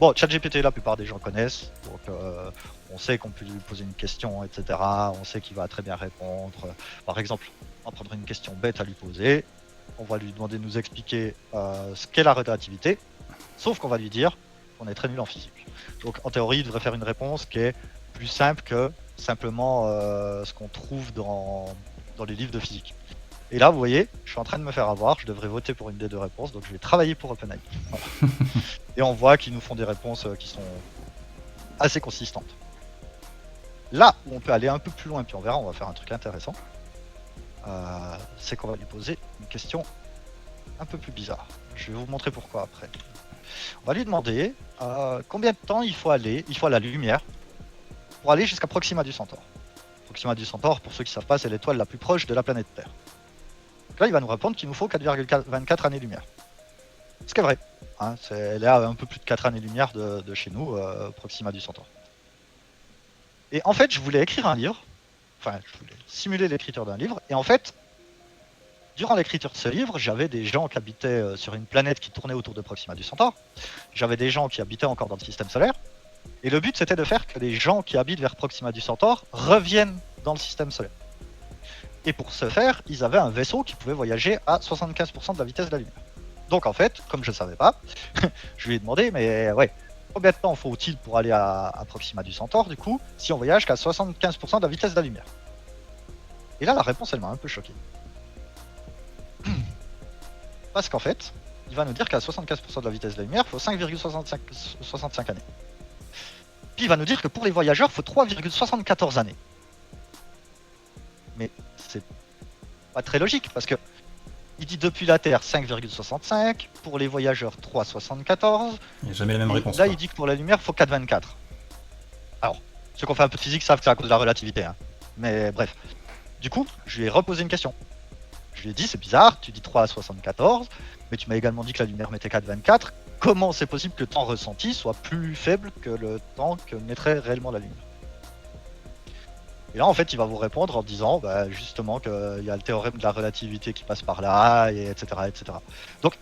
Bon, ChatGPT, la plupart des gens connaissent, donc on sait qu'on peut lui poser une question, etc. On sait qu'il va très bien répondre. Par exemple, on va prendre une question bête à lui poser. On va lui demander de nous expliquer ce qu'est la relativité, sauf qu'on va lui dire qu'on est très nul en physique. Donc en théorie, il devrait faire une réponse qui est plus simple que simplement ce qu'on trouve dans les livres de physique. Et là, vous voyez, je suis en train de me faire avoir, je devrais voter pour une des deux réponses, donc je vais travailler pour OpenAI. Voilà. Et on voit qu'ils nous font des réponses qui sont assez consistantes. Là où on peut aller un peu plus loin, puis on verra, on va faire un truc intéressant, c'est qu'on va lui poser une question un peu plus bizarre. Je vais vous montrer pourquoi après. On va lui demander combien de temps il faut à la lumière, pour aller jusqu'à Proxima du Centaure. Proxima du Centaure, pour ceux qui ne savent pas, c'est l'étoile la plus proche de la planète Terre. Donc là, il va nous répondre qu'il nous faut 4,24 années-lumière. Ce qui est vrai. Hein, elle est à un peu plus de 4 années-lumière de chez nous, Proxima du Centaure. Et en fait, je voulais écrire un livre, enfin, je voulais simuler l'écriture d'un livre, et en fait, durant l'écriture de ce livre, j'avais des gens qui habitaient sur une planète qui tournait autour de Proxima du Centaure, j'avais des gens qui habitaient encore dans le système solaire, et le but c'était de faire que les gens qui habitent vers Proxima du Centaure reviennent dans le système solaire. Et pour ce faire, ils avaient un vaisseau qui pouvait voyager à 75% de la vitesse de la lumière. Donc en fait, comme je ne savais pas, je lui ai demandé, mais ouais, combien de temps faut-il pour aller à Proxima du Centaure, du coup, si on voyage qu'à 75% de la vitesse de la lumière? Et là, la réponse, elle m'a un peu choqué. Parce qu'en fait, il va nous dire qu'à 75% de la vitesse de la lumière, il faut 5,65 années. Puis il va nous dire que pour les voyageurs, il faut 3,74 années. Mais c'est pas très logique, parce que il dit depuis la Terre 5,65, pour les voyageurs 3,74. Il n'y a jamais la même réponse. Là, il dit que pour la lumière, il faut 4,24. Alors, ceux qui ont fait un peu de physique savent que c'est à cause de la relativité. Hein. Mais bref. Du coup, je lui ai reposé une question. Je lui ai dit, c'est bizarre, tu dis 3,74, mais tu m'as également dit que la lumière mettait 4,24. Comment c'est possible que le temps ressenti soit plus faible que le temps que mettrait réellement la lumière? Et là, en fait, il va vous répondre en disant bah, justement qu'il y a le théorème de la relativité qui passe par là, et etc., etc. Donc,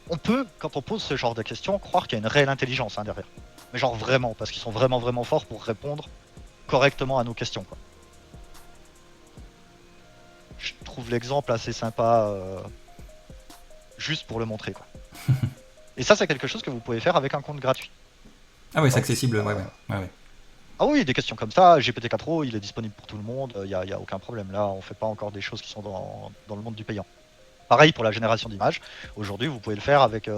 on peut, quand on pose ce genre de questions, croire qu'il y a une réelle intelligence hein, derrière. Mais genre vraiment, parce qu'ils sont vraiment, vraiment forts pour répondre correctement à nos questions. Quoi. Je trouve l'exemple assez sympa, juste pour le montrer. Quoi. Et ça, c'est quelque chose que vous pouvez faire avec un compte gratuit. Ah oui, c'est accessible, ouais. Ah oui, des questions comme ça, GPT-4o, il est disponible pour tout le monde, il n'y a aucun problème. Là, on ne fait pas encore des choses qui sont dans le monde du payant. Pareil pour la génération d'images. Aujourd'hui, vous pouvez le faire avec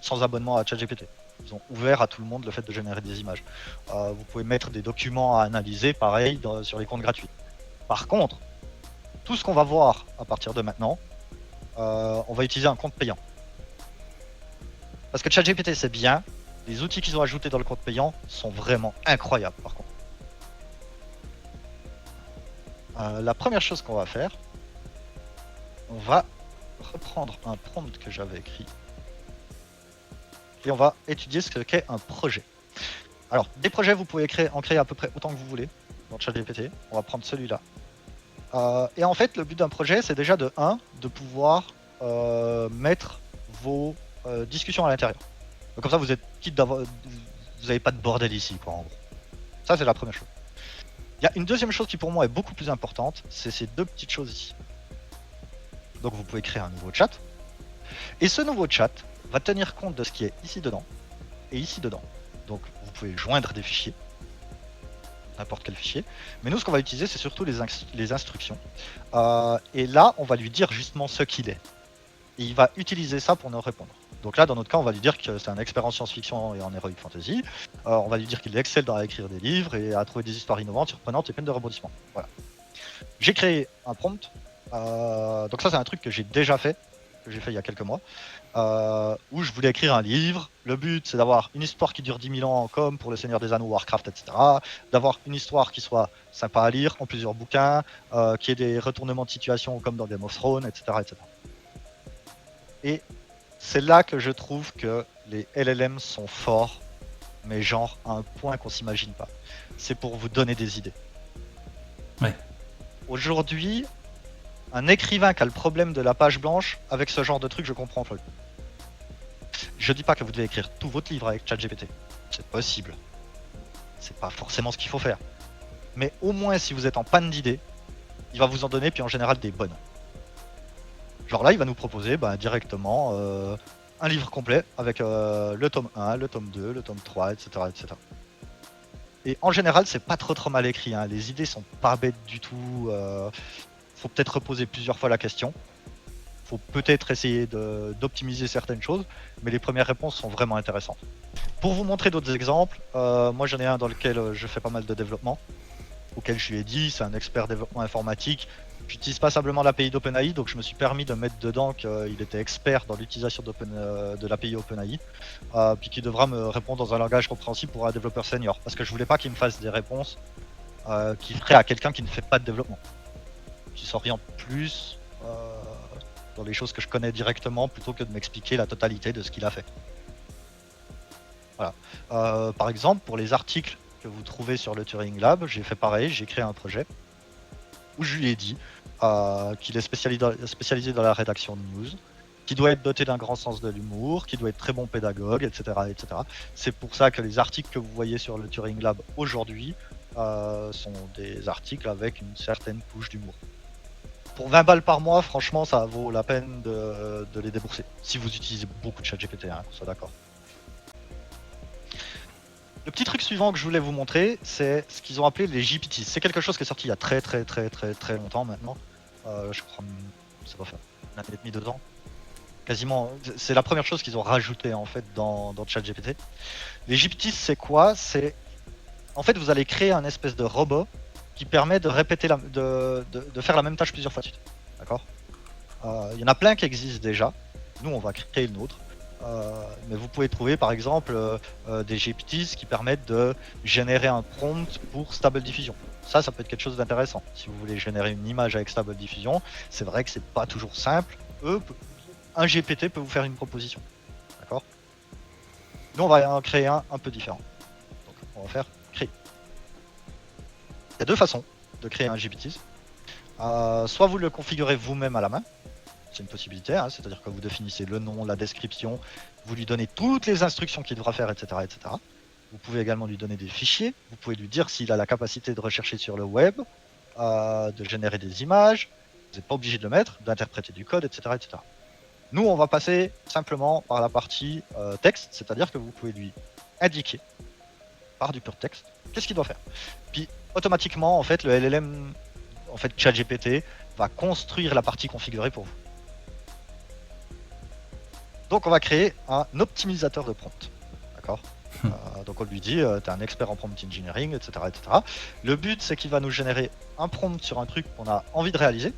sans abonnement à ChatGPT. Ils ont ouvert à tout le monde le fait de générer des images. Vous pouvez mettre des documents à analyser, pareil, sur les comptes gratuits. Par contre, tout ce qu'on va voir à partir de maintenant, on va utiliser un compte payant. Parce que ChatGPT, c'est bien. Les outils qu'ils ont ajoutés dans le compte payant sont vraiment incroyables, par contre. La première chose qu'on va faire, on va reprendre un prompt que j'avais écrit et on va étudier ce qu'est un projet. Alors, des projets, vous pouvez en créer à peu près autant que vous voulez dans ChatGPT. On va prendre celui-là. Et en fait, le but d'un projet, c'est déjà de pouvoir mettre vos discussions à l'intérieur. Donc, comme ça, vous êtes quitte d'avoir, vous n'avez pas de bordel ici, quoi, en gros. Ça, c'est la première chose. Il y a une deuxième chose qui pour moi est beaucoup plus importante, c'est ces deux petites choses ici. Donc vous pouvez créer un nouveau chat. Et ce nouveau chat va tenir compte de ce qui est ici dedans et ici dedans. Donc vous pouvez joindre des fichiers, n'importe quel fichier. Mais nous, ce qu'on va utiliser, c'est surtout les instructions. Et là, on va lui dire justement ce qu'il est. Et il va utiliser ça pour nous répondre. Donc là, dans notre cas, on va lui dire que c'est un expert en science-fiction et en heroic fantasy. On va lui dire qu'il excelle à écrire des livres et à trouver des histoires innovantes, surprenantes et pleines de rebondissements. Voilà. J'ai créé un prompt. Donc ça, c'est un truc que j'ai déjà fait, que j'ai fait il y a quelques mois, où je voulais écrire un livre. Le but, c'est d'avoir une histoire qui dure 10 000 ans, comme pour le Seigneur des Anneaux, Warcraft, etc. D'avoir une histoire qui soit sympa à lire, en plusieurs bouquins, qui ait des retournements de situation comme dans Game of Thrones, etc. etc. Et c'est là que je trouve que les LLM sont forts, mais genre à un point qu'on s'imagine pas. C'est pour vous donner des idées. Ouais. Aujourd'hui, un écrivain qui a le problème de la page blanche, avec ce genre de truc, je comprends plus. Je dis pas que vous devez écrire tout votre livre avec ChatGPT. C'est possible. C'est pas forcément ce qu'il faut faire. Mais au moins, si vous êtes en panne d'idées, il va vous en donner, puis en général des bonnes. Genre là, il va nous proposer directement un livre complet avec le tome 1, le tome 2, le tome 3, etc. etc. Et en général, c'est pas trop mal écrit. Hein. Les idées sont pas bêtes du tout. Faut peut-être reposer plusieurs fois la question. Faut peut-être essayer d'optimiser certaines choses, mais les premières réponses sont vraiment intéressantes. Pour vous montrer d'autres exemples, moi j'en ai un dans lequel je fais pas mal de développement, auquel je lui ai dit, c'est un expert développement informatique. J'utilise passablement l'API d'OpenAI, donc je me suis permis de mettre dedans qu'il était expert dans l'utilisation de l'API OpenAI, puis qu'il devra me répondre dans un langage compréhensible pour un développeur senior, parce que je voulais pas qu'il me fasse des réponses qui feraient à quelqu'un qui ne fait pas de développement, qui s'oriente plus dans les choses que je connais directement plutôt que de m'expliquer la totalité de ce qu'il a fait. Voilà. Par exemple, pour les articles que vous trouvez sur le Turing Lab, j'ai fait pareil, j'ai créé un projet où je lui ai dit qu'il est spécialisé dans la rédaction de news, qu'il doit être doté d'un grand sens de l'humour, qu'il doit être très bon pédagogue, etc. etc. C'est pour ça que les articles que vous voyez sur le Turing Lab aujourd'hui sont des articles avec une certaine touche d'humour. Pour 20 balles par mois, franchement, ça vaut la peine de les débourser. Si vous utilisez beaucoup de ChatGPT, hein, qu'on soit d'accord. Le petit truc suivant que je voulais vous montrer, c'est ce qu'ils ont appelé les GPTs. C'est quelque chose qui est sorti il y a très longtemps maintenant. Je crois, ça va faire un an et demi, 2 ans. Quasiment, c'est la première chose qu'ils ont rajouté en fait dans ChatGPT. Les GPTs, c'est quoi? C'est en fait, vous allez créer un espèce de robot qui permet de répéter de faire la même tâche plusieurs fois de suite. D'accord? Il y en a plein qui existent déjà. Nous, on va créer le nôtre. Mais vous pouvez trouver par exemple des GPTs qui permettent de générer un prompt pour Stable Diffusion. Ça peut être quelque chose d'intéressant. Si vous voulez générer une image avec Stable Diffusion, c'est vrai que c'est pas toujours simple. Un GPT peut vous faire une proposition. D'accord? Nous, on va en créer un peu différent. Donc, on va faire créer. Il y a deux façons de créer un GPT. Soit vous le configurez vous-même à la main. C'est une possibilité, hein, c'est-à-dire que vous définissez le nom, la description, vous lui donnez toutes les instructions qu'il devra faire, etc., etc. Vous pouvez également lui donner des fichiers, vous pouvez lui dire s'il a la capacité de rechercher sur le web, de générer des images, vous n'êtes pas obligé de le mettre, d'interpréter du code, etc., etc. Nous, on va passer simplement par la partie texte, c'est-à-dire que vous pouvez lui indiquer, par du pur texte, qu'est-ce qu'il doit faire. Puis, automatiquement, en fait, le LLM, en fait, ChatGPT, va construire la partie configurée pour vous. Donc on va créer un optimisateur de prompt. D'accord. Donc on lui dit, tu es un expert en prompt engineering, etc. etc. Le but, c'est qu'il va nous générer un prompt sur un truc qu'on a envie de réaliser.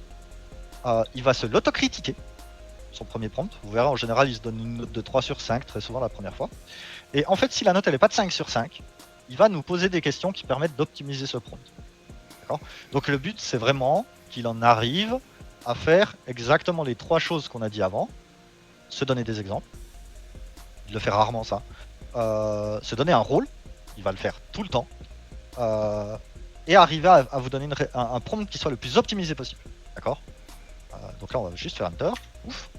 Il va se l'autocritiquer, son premier prompt. Vous verrez, en général, il se donne une note de 3 sur 5, très souvent la première fois. Et en fait, si la note, elle n'est pas de 5 sur 5, il va nous poser des questions qui permettent d'optimiser ce prompt. D'accord. Donc le but, c'est vraiment qu'il en arrive à faire exactement les 3 choses qu'on a dit avant. Se donner des exemples, il le fait rarement ça, se donner un rôle, il va le faire tout le temps, et arriver à vous donner un prompt qui soit le plus optimisé possible, d'accord. Donc là on va juste faire Enter, ouf,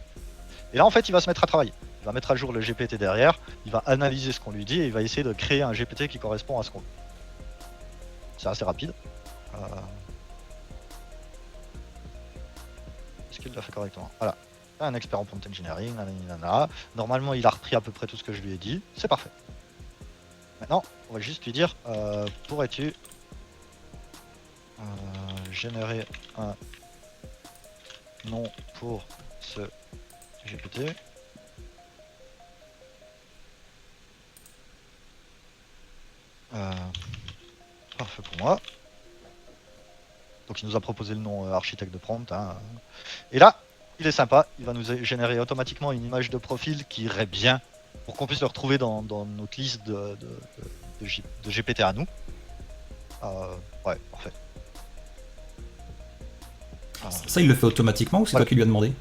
et là en fait il va se mettre à travailler, il va mettre à jour le GPT derrière, il va analyser ce qu'on lui dit et il va essayer de créer un GPT qui correspond à ce qu'on veut. C'est assez rapide. Est-ce qu'il l'a fait correctement? Voilà. Un expert en prompt engineering, nanana. Normalement, il a repris à peu près tout ce que je lui ai dit. C'est parfait. Maintenant, on va juste lui dire pourrais-tu générer un nom pour ce GPT? Parfait pour moi. Donc, il nous a proposé le nom architecte de prompt. Hein. Et là, il est sympa, il va nous générer automatiquement une image de profil qui irait bien pour qu'on puisse le retrouver dans notre liste de GPT à nous. Ouais, parfait. Ça, il le fait automatiquement ou c'est toi qui lui as demandé?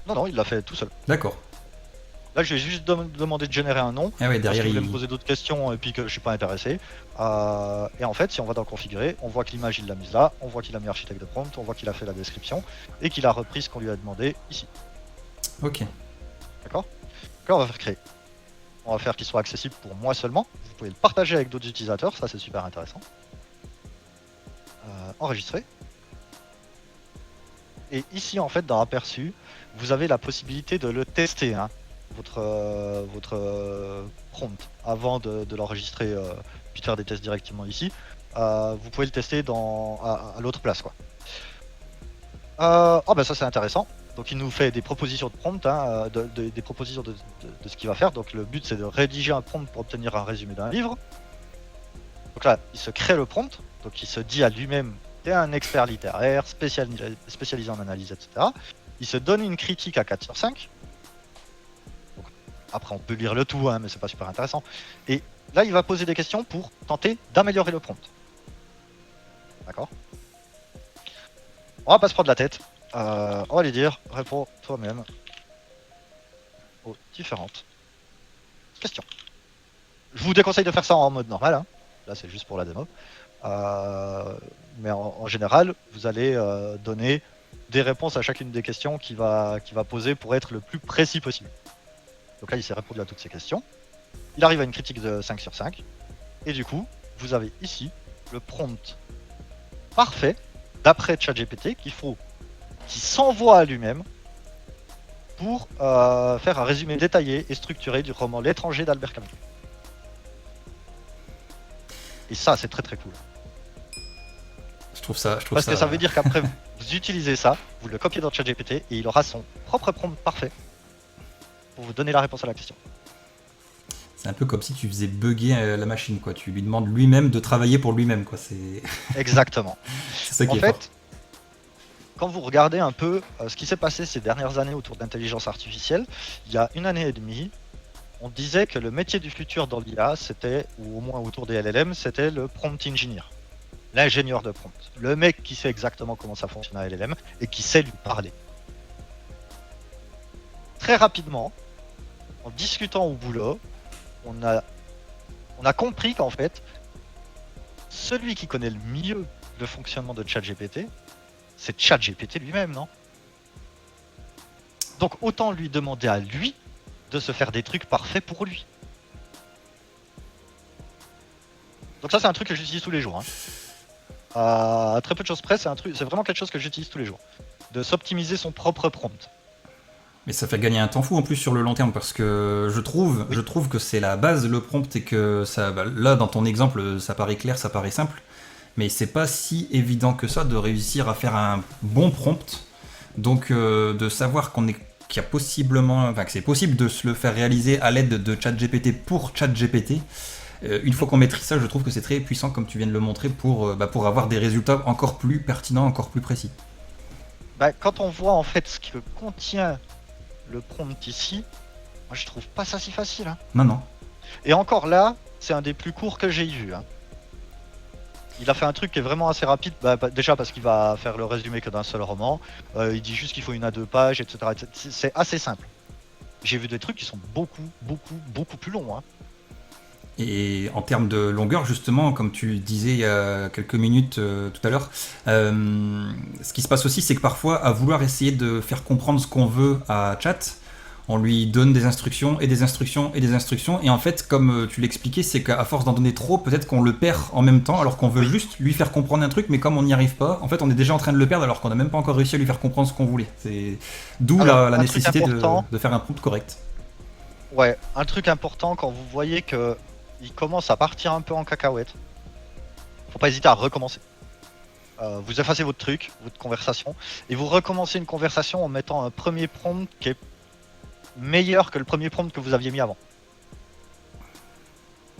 Non, il l'a fait tout seul. D'accord. Là, je vais juste demander de générer un nom. Ah ouais, derrière, parce qu'il voulait me poser d'autres questions et puis que je suis pas intéressé. Et en fait, si on va dans configurer, on voit que l'image il l'a mise là, on voit qu'il a mis architecte de prompt, on voit qu'il a fait la description et qu'il a repris ce qu'on lui a demandé ici. Ok. D'accord. Là, on va faire créer. On va faire qu'il soit accessible pour moi seulement. Vous pouvez le partager avec d'autres utilisateurs, ça c'est super intéressant. Enregistrer. Et ici, en fait, dans Aperçu, vous avez la possibilité de le tester, hein, votre prompt, avant de l'enregistrer, puis de faire des tests directement ici. Vous pouvez le tester à l'autre place, quoi. Oh bah ça c'est intéressant. Donc il nous fait des propositions de prompt, hein, des propositions de ce qu'il va faire. Donc le but c'est de rédiger un prompt pour obtenir un résumé d'un livre. Donc là, il se crée le prompt, donc il se dit à lui-même t'es un expert littéraire, spécialisé en analyse, etc. Il se donne une critique à 4 sur 5. Donc, après on peut lire le tout, hein, mais c'est pas super intéressant. Et là il va poser des questions pour tenter d'améliorer le prompt. D'accord ? On va pas se prendre la tête. On va lui dire, réponds toi-même aux différentes questions. Je vous déconseille de faire ça en mode normal, hein. Là c'est juste pour la démo. Mais en général, vous allez donner des réponses à chacune des questions qu'il va poser pour être le plus précis possible. Donc là il s'est répondu à toutes ces questions. Il arrive à une critique de 5 sur 5. Et du coup, vous avez ici le prompt parfait d'après ChatGPT qu'il s'envoie à lui-même pour faire un résumé détaillé et structuré du roman L'étranger d'Albert Camus. Et ça, c'est très très cool. Je trouve ça. Parce que ça veut dire qu'après, vous utilisez ça, vous le copiez dans ChatGPT et il aura son propre prompt parfait pour vous donner la réponse à la question. C'est un peu comme si tu faisais bugger la machine, quoi. Tu lui demandes lui-même de travailler pour lui-même, quoi. C'est exactement. c'est ça qui en est fait, fort. quand vous regardez un peu ce qui s'est passé ces dernières années autour de l'intelligence artificielle, il y a 1 année et demie, on disait que le métier du futur dans l'IA, c'était, ou au moins autour des LLM, c'était le prompt engineer, l'ingénieur de prompt, le mec qui sait exactement comment ça fonctionne un LLM et qui sait lui parler. Très rapidement, en discutant au boulot, on a compris qu'en fait, celui qui connaît le mieux le fonctionnement de ChatGPT, c'est ChatGPT lui-même, non ? Donc autant lui demander à lui de se faire des trucs parfaits pour lui. Donc ça c'est un truc que j'utilise tous les jours, hein. À très peu de choses près, c'est vraiment quelque chose que j'utilise tous les jours. De s'optimiser son propre prompt. Mais ça fait gagner un temps fou en plus sur le long terme parce que je trouve que c'est la base, le prompt, et que ça, là dans ton exemple ça paraît clair, ça paraît simple, mais c'est pas si évident que ça de réussir à faire un bon prompt. Donc de savoir qu'il y a possiblement, enfin que c'est possible de se le faire réaliser à l'aide de ChatGPT pour ChatGPT. Une fois qu'on maîtrise ça, je trouve que c'est très puissant comme tu viens de le montrer pour avoir des résultats encore plus pertinents, encore plus précis. Quand on voit en fait ce que contient le prompt ici, moi je trouve pas ça si facile, hein. Non. Et encore là, c'est un des plus courts que j'ai vu, hein. Il a fait un truc qui est vraiment assez rapide, déjà parce qu'il va faire le résumé que d'un seul roman, il dit juste qu'il faut 1 à 2 pages, etc. C'est assez simple. J'ai vu des trucs qui sont beaucoup plus longs, hein. Et en termes de longueur, justement, comme tu disais il y a quelques minutes tout à l'heure, ce qui se passe aussi, c'est que parfois, à vouloir essayer de faire comprendre ce qu'on veut à Chat, on lui donne des instructions et des instructions et des instructions, et en fait, comme tu l'expliquais, c'est qu'à force d'en donner trop, peut-être qu'on le perd en même temps, alors qu'on veut juste lui faire comprendre un truc, mais comme on n'y arrive pas, en fait, on est déjà en train de le perdre, alors qu'on n'a même pas encore réussi à lui faire comprendre ce qu'on voulait. C'est d'où la nécessité de faire un prompt correct. Ouais, un truc important, quand vous voyez que il commence à partir un peu en cacahuète, faut pas hésiter à recommencer. Vous effacez votre truc, votre conversation, et vous recommencez une conversation en mettant un premier prompt qui est meilleur que le premier prompt que vous aviez mis avant.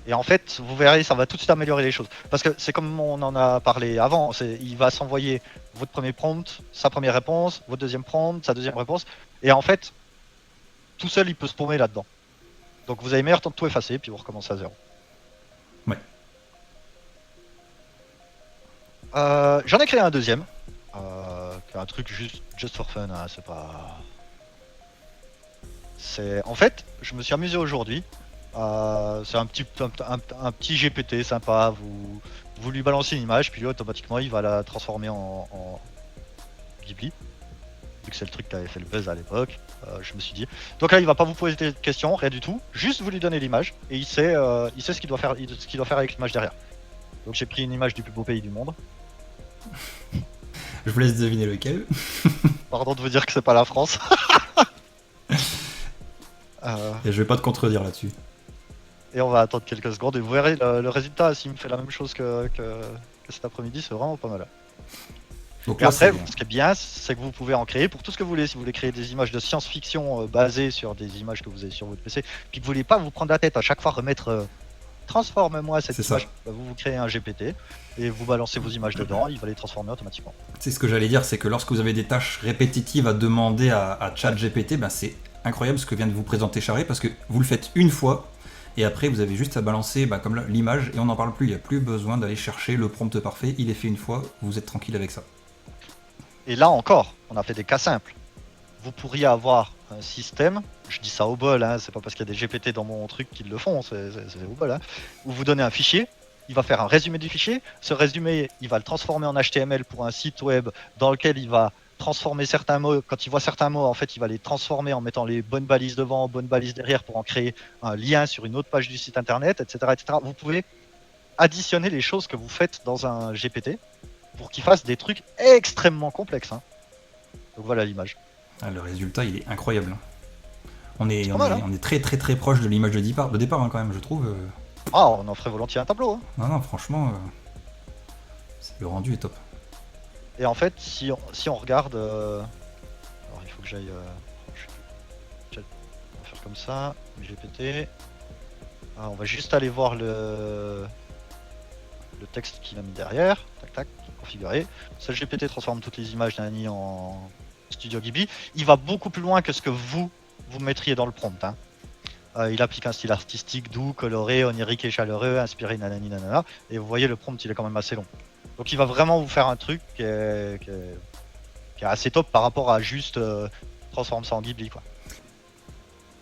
Et en fait, vous verrez, ça va tout de suite améliorer les choses. Parce que c'est comme on en a parlé avant, il va s'envoyer votre premier prompt, sa première réponse, votre deuxième prompt, sa deuxième réponse, et en fait, tout seul il peut se paumer là-dedans. Donc vous avez meilleur temps de tout effacer, puis vous recommencez à 0. Ouais. J'en ai créé un deuxième, qui est un truc just for fun, hein, c'est pas... En fait, je me suis amusé aujourd'hui, c'est un petit GPT sympa, vous lui balancez une image, puis lui automatiquement il va la transformer en Ghibli. vu que c'est le truc qui avait fait le buzz à l'époque, je me suis dit. Donc là, il va pas vous poser de questions, rien du tout, juste vous lui donnez l'image et il sait ce qu'il doit faire, avec l'image derrière. Donc j'ai pris une image du plus beau pays du monde. Je vous laisse deviner lequel. Pardon de vous dire que c'est pas la France. Et je vais pas te contredire là-dessus. Et on va attendre quelques secondes et vous verrez le résultat. S'il me fait la même chose que cet après-midi, c'est vraiment pas mal. Donc Et là, après, c'est- ce qui est bien, c'est que vous pouvez en créer pour tout ce que vous voulez. Si vous voulez créer des images de science-fiction basées sur des images que vous avez sur votre PC, puis que vous voulez pas vous prendre la tête à chaque fois remettre transforme-moi cette C'est ça. image, bah, vous créez un GPT et vous balancez vos images dedans, il va les transformer automatiquement. C'est ce que j'allais dire, c'est que lorsque vous avez des tâches répétitives à demander à ChatGPT, ben c'est incroyable ce que vient de vous présenter Charé, parce que vous le faites une fois, et après vous avez juste à balancer comme là, l'image, et on n'en parle plus, il n'y a plus besoin d'aller chercher le prompt parfait, il est fait une fois, vous êtes tranquille avec ça. Et là encore, on a fait des cas simples. Vous pourriez avoir un système, je dis ça au bol, hein, c'est pas parce qu'il y a des GPT dans mon truc qu'ils le font, c'est au bol, hein, où vous donnez un fichier, il va faire un résumé du fichier, ce résumé, il va le transformer en HTML pour un site web dans lequel il va transformer certains mots, quand il voit certains mots, en fait, il va les transformer en mettant les bonnes balises devant, bonnes balises derrière pour en créer un lien sur une autre page du site internet, etc., etc. Vous pouvez additionner les choses que vous faites dans un GPT pour qu'il fasse des trucs extrêmement complexes. Hein. Donc voilà l'image. Ah, le résultat, il est incroyable. On est, C'est on pas mal, est, hein. on est très très très proche de l'image de départ hein, quand même, je trouve. Ah, on en ferait volontiers un tableau. Hein. Non, franchement, le rendu est top. Et en fait, si on regarde... Alors il faut que j'aille... On va faire comme ça, GPT. Ah, on va juste aller voir le texte qu'il a mis derrière. Tac tac, configuré. Ce GPT transforme toutes les images d'Annie en Studio Ghibli. Il va beaucoup plus loin que ce que vous mettriez dans le prompt. Hein. Il applique un style artistique doux, coloré, onirique et chaleureux, inspiré nanani nanana. Et vous voyez, le prompt, il est quand même assez long. Donc il va vraiment vous faire un truc qui est assez top par rapport à juste transforme ça en Ghibli, quoi.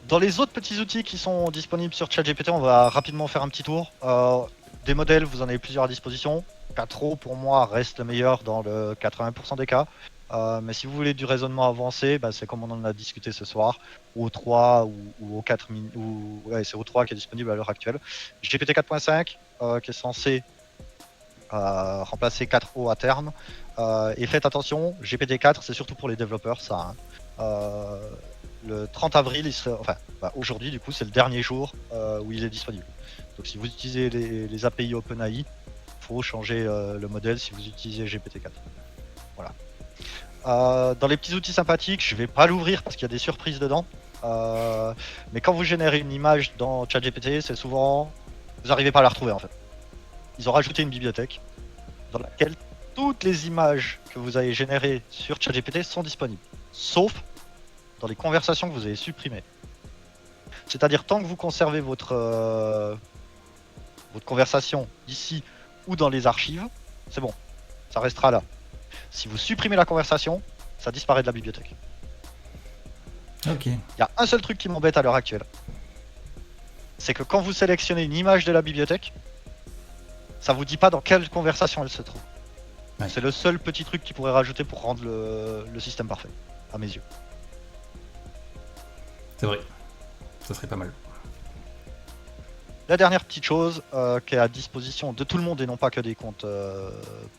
Dans les autres petits outils qui sont disponibles sur ChatGPT, on va rapidement faire un petit tour. Des modèles, vous en avez plusieurs à disposition. 4O pour moi reste le meilleur dans le 80% des cas. Mais si vous voulez du raisonnement avancé, bah, c'est comme on en a discuté ce soir, O3 ou O4 ouais, c'est O3 qui est disponible à l'heure actuelle. GPT 4.5 qui est censé remplacer 4O à terme. Et faites attention, GPT 4 c'est surtout pour les développeurs ça. Hein. Le 30 avril, aujourd'hui du coup c'est le dernier jour où il est disponible. Donc si vous utilisez les API OpenAI, il faut changer le modèle si vous utilisez GPT-4. Voilà. Dans les petits outils sympathiques, je vais pas l'ouvrir parce qu'il y a des surprises dedans. Mais quand vous générez une image dans ChatGPT, c'est souvent vous n'arrivez pas à la retrouver en fait. Ils ont rajouté une bibliothèque dans laquelle toutes les images que vous avez générées sur ChatGPT sont disponibles, sauf dans les conversations que vous avez supprimées. C'est-à-dire tant que vous conservez votre conversation ici ou dans les archives, c'est bon, ça restera là. Si vous supprimez la conversation, ça disparaît de la bibliothèque. Ok. Il y a un seul truc qui m'embête à l'heure actuelle. C'est que quand vous sélectionnez une image de la bibliothèque, ça vous dit pas dans quelle conversation elle se trouve. Ouais. C'est le seul petit truc qui pourrait rajouter pour rendre le système parfait, à mes yeux. C'est vrai. Ça serait pas mal. La dernière petite chose qui est à disposition de tout le monde et non pas que des comptes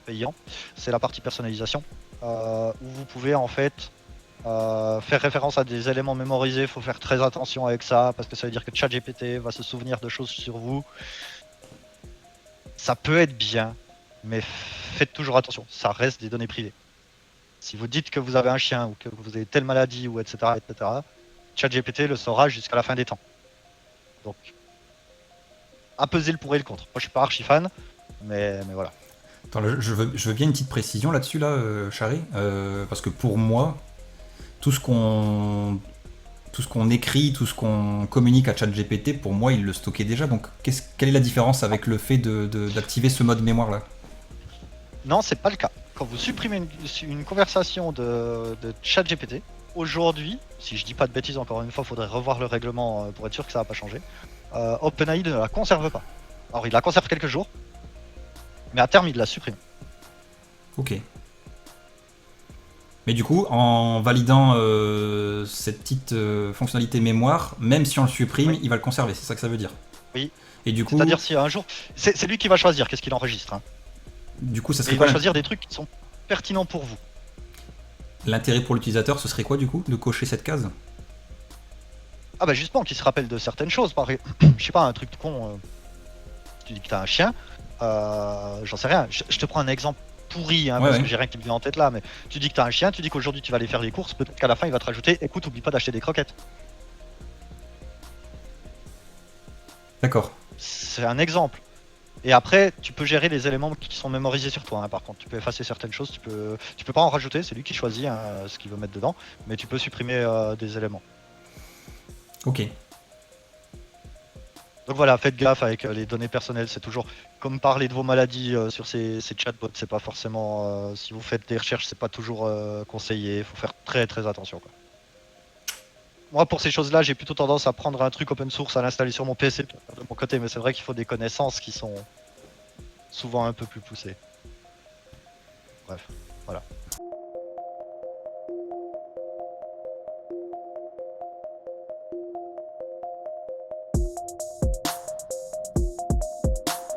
payants, c'est la partie personnalisation où vous pouvez en fait faire référence à des éléments mémorisés. Il faut faire très attention avec ça parce que ça veut dire que ChatGPT va se souvenir de choses sur vous. Ça peut être bien, mais faites toujours attention, ça reste des données privées. Si vous dites que vous avez un chien ou que vous avez telle maladie ou etc., ChatGPT le saura jusqu'à la fin des temps. Donc à peser le pour et le contre. Moi je suis pas archi fan, mais voilà. Attends, je veux bien une petite précision là-dessus, Charé, parce que pour moi, tout ce qu'on écrit, tout ce qu'on communique à ChatGPT, pour moi, il le stockait déjà. Donc, quelle est la différence avec le fait d'activer ce mode mémoire là? Non, c'est pas le cas. Quand vous supprimez une conversation de ChatGPT, aujourd'hui, si je dis pas de bêtises encore une fois, faudrait revoir le règlement pour être sûr que ça va pas changer. OpenAI ne la conserve pas. Alors il la conserve quelques jours, mais à terme il la supprime. Ok. Mais du coup, en validant cette petite fonctionnalité mémoire, même si on le supprime, Oui, il va le conserver. C'est ça que ça veut dire. oui. Et C'est-à-dire si un jour, c'est lui qui va choisir qu'est-ce qu'il enregistre, hein. du coup, ça Mais serait il va quoi choisir des trucs qui sont pertinents pour vous. l'intérêt pour l'utilisateur? Ce serait quoi du coup de cocher cette case? Ah bah justement, qu'il se rappelle de certaines choses. Je sais pas, un truc con. Tu dis que t'as un chien. J'en sais rien. Je te prends un exemple pourri, hein, Ouais, parce ouais. que j'ai rien qui me vient en tête là. Mais tu dis que t'as un chien. Tu dis qu'aujourd'hui tu vas aller faire les courses. Peut-être qu'à la fin il va te rajouter. Écoute, oublie pas d'acheter des croquettes. D'accord. C'est un exemple. Et après, tu peux gérer les éléments qui sont mémorisés sur toi, hein. Par contre, tu peux effacer certaines choses, tu peux pas en rajouter, c'est lui qui choisit, hein, ce qu'il veut mettre dedans, mais tu peux supprimer des éléments. Ok. Donc voilà, faites gaffe avec les données personnelles, c'est toujours comme parler de vos maladies sur ces chatbots, c'est pas forcément, si vous faites des recherches, c'est pas toujours conseillé, il faut faire très très attention, quoi. Moi, pour ces choses-là, j'ai plutôt tendance à prendre un truc open source, à l'installer sur mon PC de mon côté, mais c'est vrai qu'il faut des connaissances qui sont souvent un peu plus poussées. Bref, voilà.